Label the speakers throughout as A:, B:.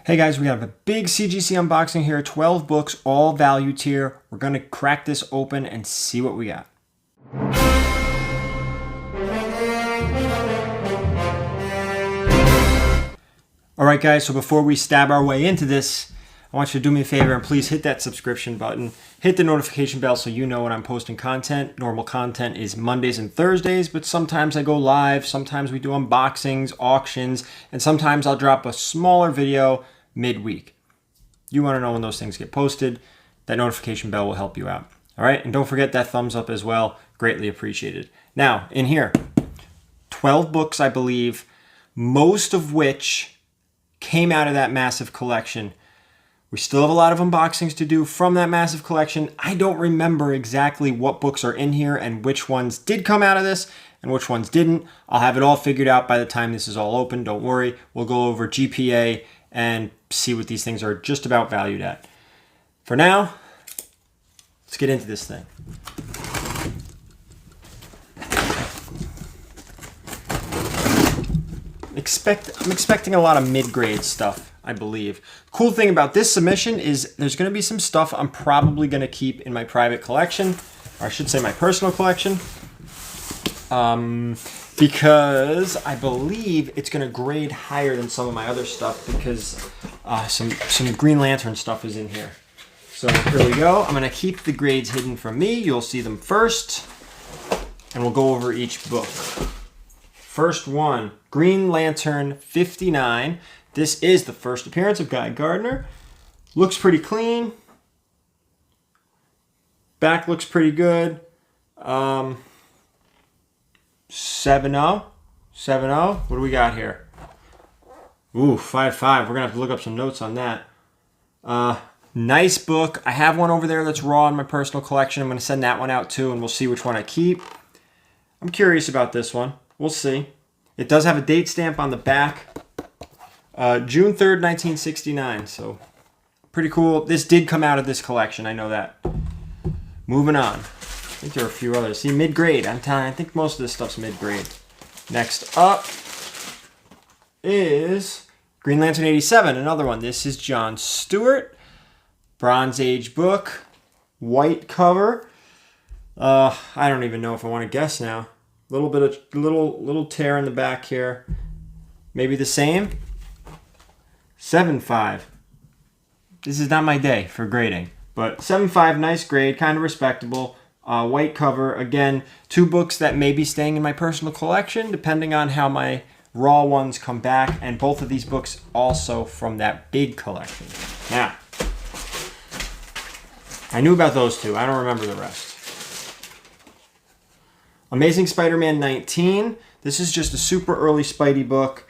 A: Hey guys, we have a big CGC unboxing here, 12 books, all value tier. We're going to crack this open and see what we got. Alright guys, so before we stab our way into this, I want you to do me a favor and please hit that subscription button. Hit the notification bell so you know when I'm posting content. Normal content is Mondays and Thursdays, but sometimes I go live, sometimes we do unboxings, auctions, and sometimes I'll drop a smaller video midweek. You want to know when those things get posted. That notification bell will help you out. All right, and don't forget that thumbs up as well. Greatly appreciated. Now, in here, 12 books, I believe, most of which came out of that massive collection. We still have a lot of unboxings to do from that massive collection. I don't remember exactly what books are in here and which ones did come out of this and which ones didn't. I'll have it all figured out by the time this is all open. Don't worry. We'll go over GPA and see what these things are just about valued at. For now, let's get into this thing. I'm expecting a lot of mid-grade stuff, I believe. Cool thing about this submission is there's going to be some stuff I'm probably going to keep in my private collection, or I should say my personal collection, because I believe it's going to grade higher than some of my other stuff because some Green Lantern stuff is in here. So here we go. I'm going to keep the grades hidden from me. You'll see them first, and we'll go over each book. First one, Green Lantern 59. This is the first appearance of Guy Gardner. Looks pretty clean. Back looks pretty good. 7-0. 7-0. What do we got here? Ooh, 5-5. We're going to have to look up some notes on that. Nice book. I have one over there that's raw in my personal collection. I'm going to send that one out too, and we'll see which one I keep. I'm curious about this one. We'll see. It does have a date stamp on the back. June 3rd, 1969. So, pretty cool. This did come out of this collection. I know that. Moving on. I think there are a few others. See, mid-grade. I'm telling you, I think most of this stuff's mid-grade. Next up is Green Lantern 87. Another one. This is Jon Stewart. Bronze Age book. White cover. I don't even know if I want to guess now. Little bit of little tear in the back here. Maybe the same. 7.5. This is not my day for grading, but 7.5, nice grade, kind of respectable. White cover. Again, two books that may be staying in my personal collection, depending on how my raw ones come back, and both of these books also from that big collection. Now, I knew about those two. I don't remember the rest. Amazing Spider-Man 19. This is just a super early Spidey book.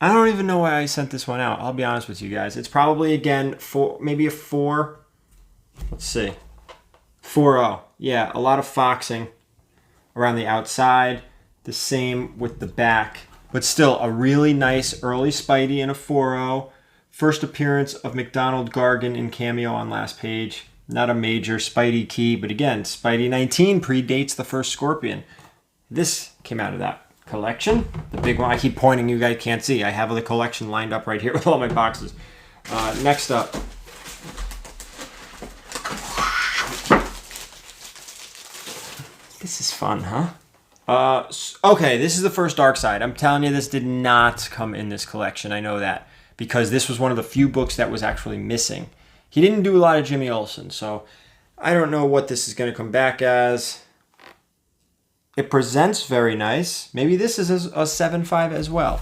A: I don't even know why I sent this one out. I'll be honest with you guys. It's probably, again, maybe a 4. Let's see. 4.0. Yeah, a lot of foxing around the outside. The same with the back. But still, a really nice early Spidey in a 4.0. First appearance of McDonald Gargan in cameo on last page. Not a major Spidey key, but again, Spidey 19 predates the first Scorpion. This came out of that collection. The big one, I keep pointing, you guys can't see. I have the collection lined up right here with all my boxes. Next up. This is fun, huh? Okay, this is the first Darkseid. I'm telling you, this did not come in this collection. I know that, because this was one of the few books that was actually missing. He didn't do a lot of Jimmy Olsen, so I don't know what this is going to come back as. It presents very nice. Maybe this is a 7.5 as well.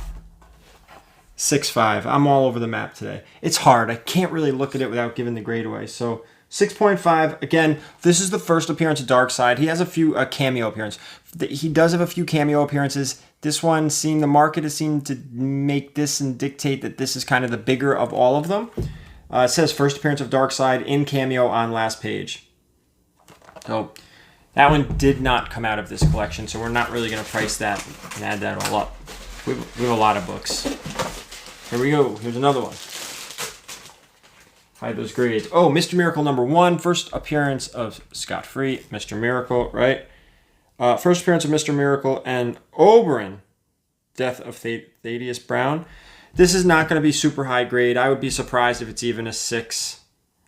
A: 6.5. I'm all over the map today. It's hard. I can't really look at it without giving the grade away. So 6.5. Again, this is the first appearance of Darkseid. He has a few cameo appearances. He does have a few cameo appearances. This one, the market has seemed to make this and dictate that this is kind of the bigger of all of them. It says first appearance of Darkseid in cameo on last page. So that one did not come out of this collection, so we're not really going to price that and add that all up. We have a lot of books. Here we go. Here's another one. Hide those grades. Oh, Mr. Miracle #1. First appearance of Scott Free. Mr. Miracle, right? First appearance of Mr. Miracle and Oberyn. Death of Thaddeus Brown. This is not going to be super high grade. I would be surprised if it's even a 6.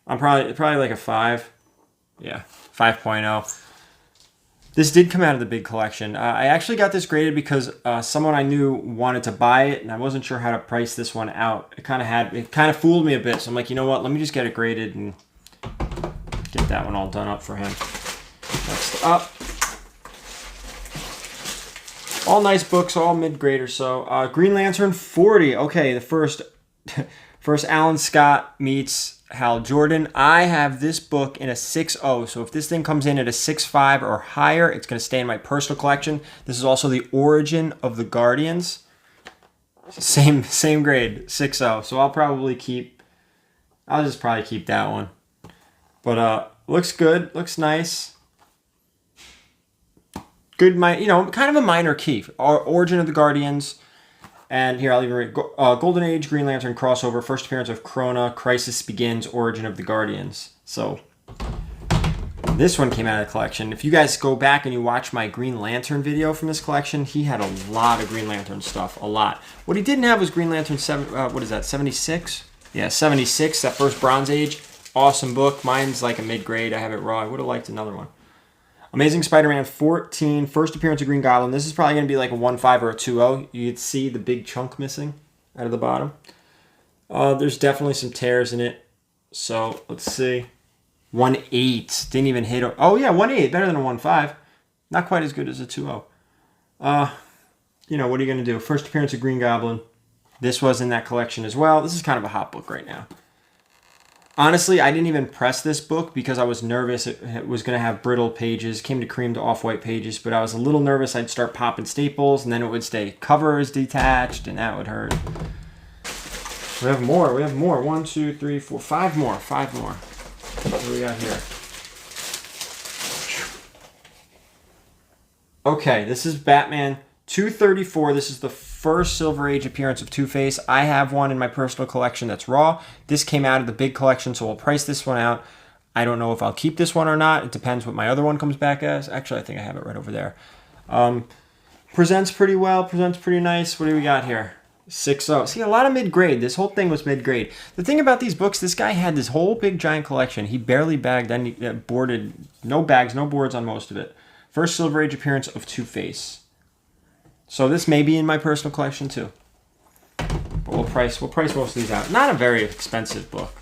A: I'm probably like a 5. Yeah, 5.0. This did come out of the big collection. I actually got this graded because someone I knew wanted to buy it, and I wasn't sure how to price this one out. It kind of fooled me a bit. So I'm like, you know what? Let me just get it graded and get that one all done up for him. Next up, all nice books, all mid-grade or so. Green Lantern 40. Okay, the first Alan Scott meets Hal Jordan. I have this book in a 6.0, so if this thing comes in at a 6.5 or higher, it's going to stay in my personal collection. This is also the origin of the Guardians. Same grade, 6.0. So I'll probably keep that one. But looks good, looks nice. Good, kind of a minor key. Origin of the Guardians. And here, I'll even read Golden Age, Green Lantern crossover, first appearance of Krona, Crisis Begins, Origin of the Guardians. So, this one came out of the collection. If you guys go back and you watch my Green Lantern video from this collection, he had a lot of Green Lantern stuff, a lot. What he didn't have was Green Lantern 76? Yeah, 76, that first Bronze Age. Awesome book. Mine's like a mid-grade. I have it raw. I would have liked another one. Amazing Spider-Man 14, first appearance of Green Goblin. This is probably going to be like a 1.5 or a 2.0. You'd see the big chunk missing out of the bottom. There's definitely some tears in it. So, let's see. 1.8. Didn't even hit. Oh, yeah, 1.8. Better than a 1.5. Not quite as good as a 2.0. What are you going to do? First appearance of Green Goblin. This was in that collection as well. This is kind of a hot book right now. Honestly, I didn't even press this book because I was nervous it was going to have brittle pages. Came to cream to off-white pages, but I was a little nervous I'd start popping staples, and then it would stay cover is detached, and that would hurt. We have more. 1, 2, 3, 4, 5 more. 5 more. What do we got here? Okay, this is Batman 234. This is the first Silver Age appearance of Two-Face. I have one in my personal collection that's raw. This came out of the big collection, so we'll price this one out. I don't know if I'll keep this one or not. It depends what my other one comes back as. Actually, I think I have it right over there. Presents pretty well. Presents pretty nice. What do we got here? 6.0. See, a lot of mid-grade. This whole thing was mid-grade. The thing about these books, this guy had this whole big giant collection. He barely bagged any, boarded, no bags, no boards on most of it. First Silver Age appearance of Two-Face. So this may be in my personal collection too. But we'll price most of these out. Not a very expensive book.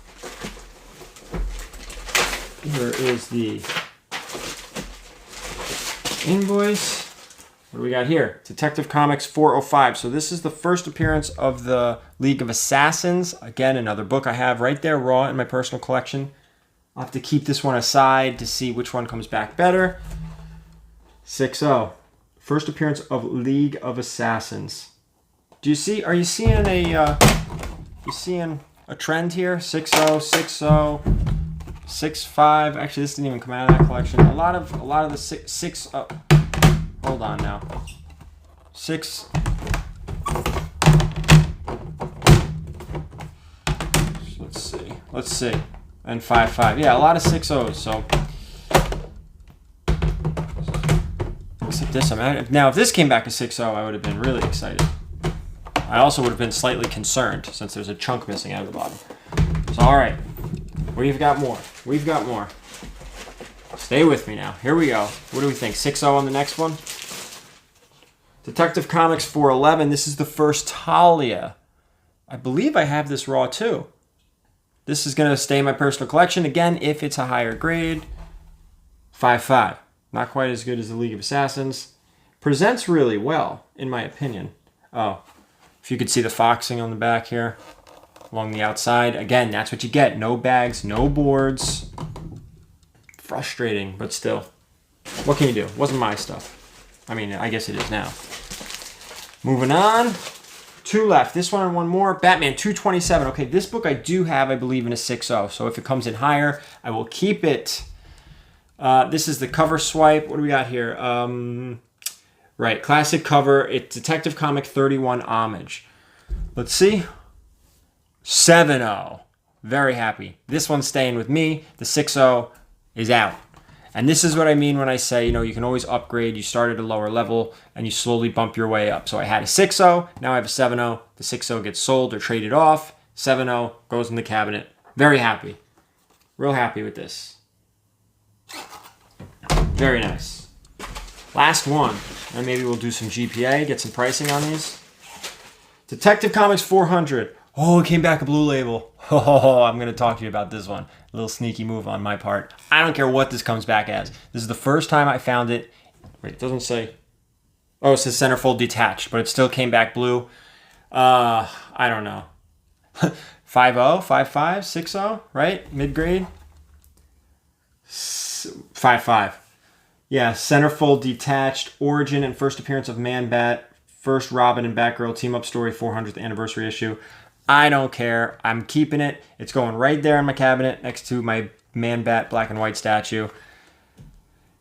A: Here is the invoice. What do we got here? Detective Comics 405. So this is the first appearance of the League of Assassins. Again, another book I have right there raw in my personal collection. I'll have to keep this one aside to see which one comes back better. 6.0. First appearance of League of Assassins. Are you seeing a trend here? 6.0, 6.0, 6.5. Actually, this didn't even come out of that collection. A lot of the 6. Hold on now. 6. Let's see. And 5.5. Yeah, a lot of 6.0s. So. Except this, now if this came back to 6.0, I would have been really excited. I also would have been slightly concerned since there's a chunk missing out of the bottom. So, all right, we've got more. Stay with me now. Here we go. What do we think? 6.0 on the next one? Detective Comics 411. This is the first Talia. I believe I have this raw too. This is going to stay in my personal collection. Again, if it's a higher grade, 5.5. Not quite as good as the League of Assassins. Presents really well, in my opinion. Oh, if you could see the foxing on the back here, along the outside. Again, that's what you get. No bags, no boards. Frustrating, but still. What can you do? It wasn't my stuff. I mean, I guess it is now. Moving on. 2 left. This one and one more. Batman 227. Okay, this book I do have, I believe, in a 6.0. So if it comes in higher, I will keep it. This is the cover swipe. What do we got here? Right, classic cover. It's Detective Comic 31 Homage. Let's see. 7.0. Very happy. This one's staying with me. The 6.0 is out. And this is what I mean when I say, you can always upgrade. You start at a lower level and you slowly bump your way up. So I had a 6.0, now I have a 7.0. The 6.0 gets sold or traded off. 7.0 goes in the cabinet. Very happy. Real happy with this. Very nice. Last one. And maybe we'll do some GPA, get some pricing on these. Detective Comics 400. Oh, it came back a blue label. Oh, I'm going to talk to you about this one. A little sneaky move on my part. I don't care what this comes back as. This is the first time I found it. Wait, it doesn't say. Oh, it says centerfold detached, but it still came back blue. I don't know. 5.0, 5.5, 6.0, right? Mid-grade? 5.5. Yeah, centerfold detached. Origin and first appearance of Man-Bat. First Robin and Batgirl team-up story, 400th anniversary issue. I don't care. I'm keeping it. It's going right there in my cabinet next to my Man-Bat black and white statue.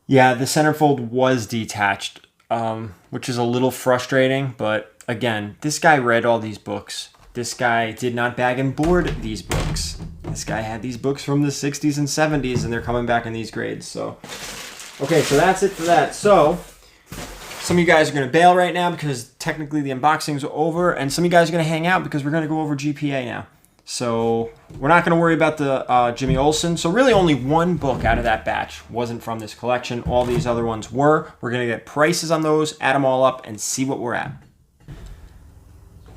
A: Yeah, the centerfold was detached, which is a little frustrating. But again, this guy read all these books. This guy did not bag and board these books. This guy had these books from the 60s and 70s, and they're coming back in these grades. So, okay, so that's it for that. So, some of you guys are going to bail right now because technically the unboxing's over, and some of you guys are going to hang out because we're going to go over GPA now. So we're not going to worry about the Jimmy Olsen. So really only one book out of that batch wasn't from this collection. All these other ones were. We're going to get prices on those, add them all up, and see what we're at.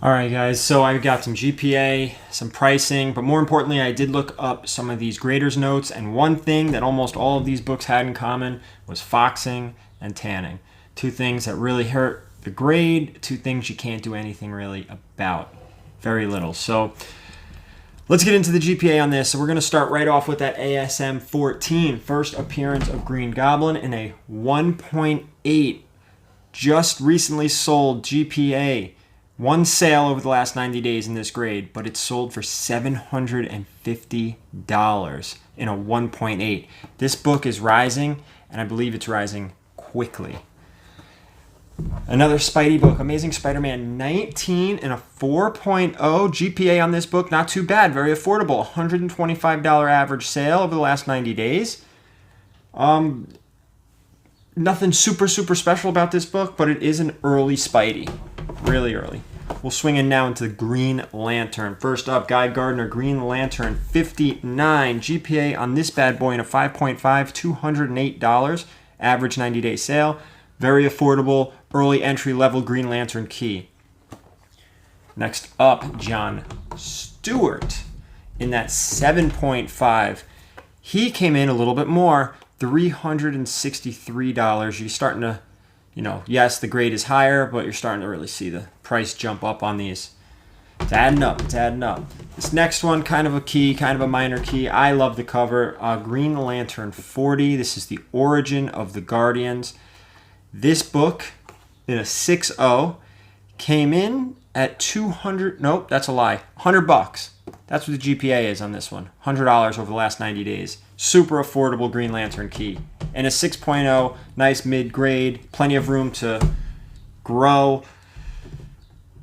A: All right, guys, so I got some GPA, some pricing, but more importantly, I did look up some of these graders' notes, and one thing that almost all of these books had in common was foxing and tanning. Two things that really hurt the grade, two things you can't do anything really about. Very little. So let's get into the GPA on this. So we're going to start right off with that ASM 14. First appearance of Green Goblin in a 1.8. Just recently sold GPA. One sale over the last 90 days in this grade, but it's sold for $750 in a 1.8. This book is rising, and I believe it's rising quickly. Another Spidey book, Amazing Spider-Man 19 and a 4.0 GPA on this book. Not too bad, very affordable. $125 average sale over the last 90 days. Nothing super special about this book, but it is an early Spidey. Really early. We'll swing in now into Green Lantern. First up, Guy Gardner, Green Lantern 59. GPA on this bad boy in a 5.5, $208. Average 90-day sale. Very affordable, early entry-level Green Lantern key. Next up, Jon Stewart in that 7.5. He came in a little bit more, $363. You're starting to, yes, the grade is higher, but you're starting to really see the price jump up on these. It's adding up. This next one, kind of a key, kind of a minor key. I love the cover. Green Lantern 40. This is the origin of the Guardians. This book, in a 6.0, came in at 200. Nope, that's a lie. $100. That's what the GPA is on this one. $100 over the last 90 days. Super affordable Green Lantern key. And a 6.0, nice mid-grade, plenty of room to grow.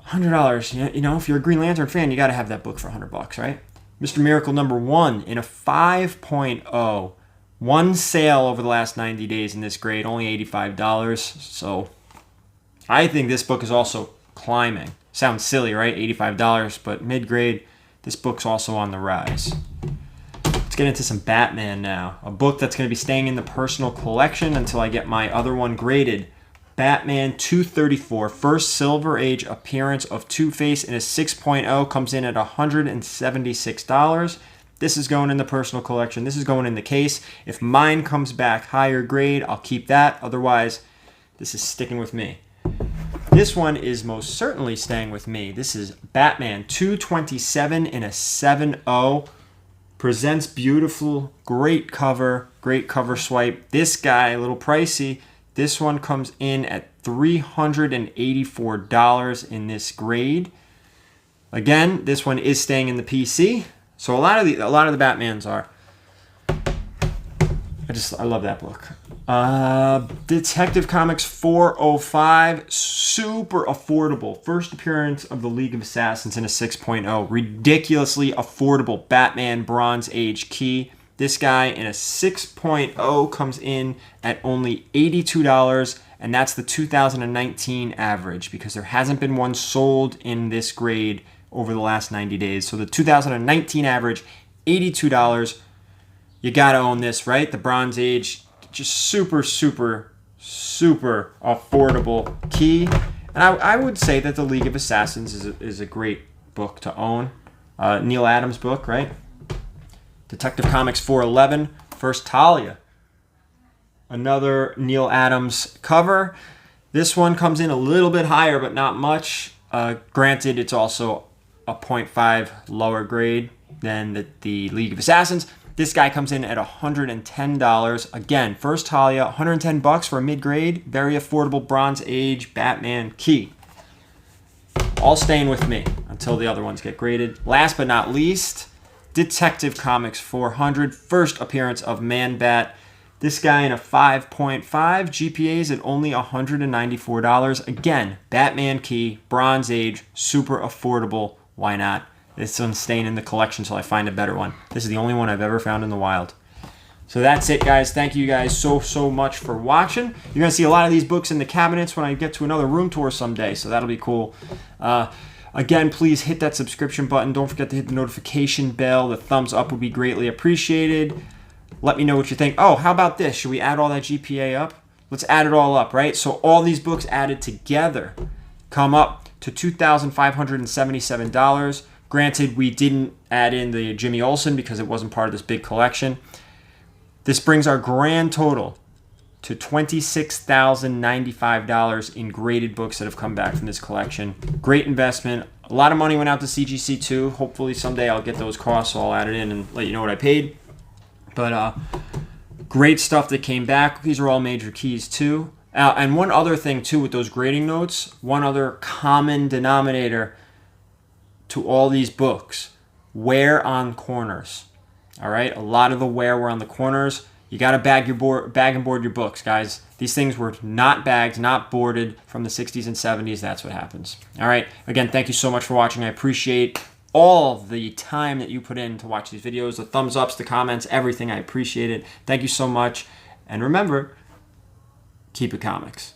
A: $100. If you're a Green Lantern fan, you got to have that book for $100, right? Mr. Miracle #1 in a 5.0. One sale over the last 90 days in this grade, only $85. So I think this book is also climbing. Sounds silly, right? $85, but mid-grade, this book's also on the rise. Let's get into some Batman now. A book that's going to be staying in the personal collection until I get my other one graded. Batman 234, first Silver Age appearance of Two-Face in a 6.0, comes in at $176. This is going in the personal collection. This is going in the case. If mine comes back higher grade, I'll keep that. Otherwise, this is sticking with me. This one is most certainly staying with me. This is Batman 227 in a 7.0. Presents beautiful, great cover swipe. This guy, a little pricey. This one comes in at $384 in this grade. Again, this one is staying in the PC. So a lot of the Batmans are. I love that book. Detective Comics 405, super affordable. First appearance of the League of Assassins in a 6.0. Ridiculously affordable Batman Bronze Age key. This guy in a 6.0 comes in at only $82, and that's the 2019 average because there hasn't been one sold in this grade over the last 90 days. So the 2019 average, $82. You got to own this, right? The Bronze Age, just super, super, super affordable key. And I would say that the League of Assassins is a great book to own. Neil Adams book, right? Detective Comics 411, First Talia. Another Neil Adams cover. This one comes in a little bit higher, but not much. Granted, it's also a 0.5 lower grade than the League of Assassins. This guy comes in at $110. Again, First Talia, $110 for a mid-grade. Very affordable Bronze Age Batman key. All staying with me until the other ones get graded. Last but not least, Detective Comics 400, first appearance of Man-Bat. This guy in a 5.5, GPAs at only $194. Again, Batman key, Bronze Age, super affordable. Why not? This one's staying in the collection until I find a better one. This is the only one I've ever found in the wild. So that's it, guys. Thank you guys so much for watching. You're going to see a lot of these books in the cabinets when I get to another room tour someday, so that'll be cool. Again, please hit that subscription button. Don't forget to hit the notification bell. The thumbs up would be greatly appreciated. Let me know what you think. Oh, how about this? Should we add all that GPA up? Let's add it all up, right? So all these books added together come up to $2,577. Granted, we didn't add in the Jimmy Olsen because it wasn't part of this big collection. This brings our grand total to $26,095 in graded books that have come back from this collection. Great investment. A lot of money went out to CGC too. Hopefully someday I'll get those costs, so I'll add it in and let you know what I paid. But great stuff that came back. These are all major keys too. And one other thing too with those grading notes, one other common denominator to all these books, wear on corners. All right, a lot of the wear were on the corners. You got to bag and board your books, guys. These things were not bagged, not boarded from the 60s and 70s. That's what happens. All right, again, thank you so much for watching. I appreciate all the time that you put in to watch these videos, the thumbs ups, the comments, everything. I appreciate it. Thank you so much. And remember, keep it comics.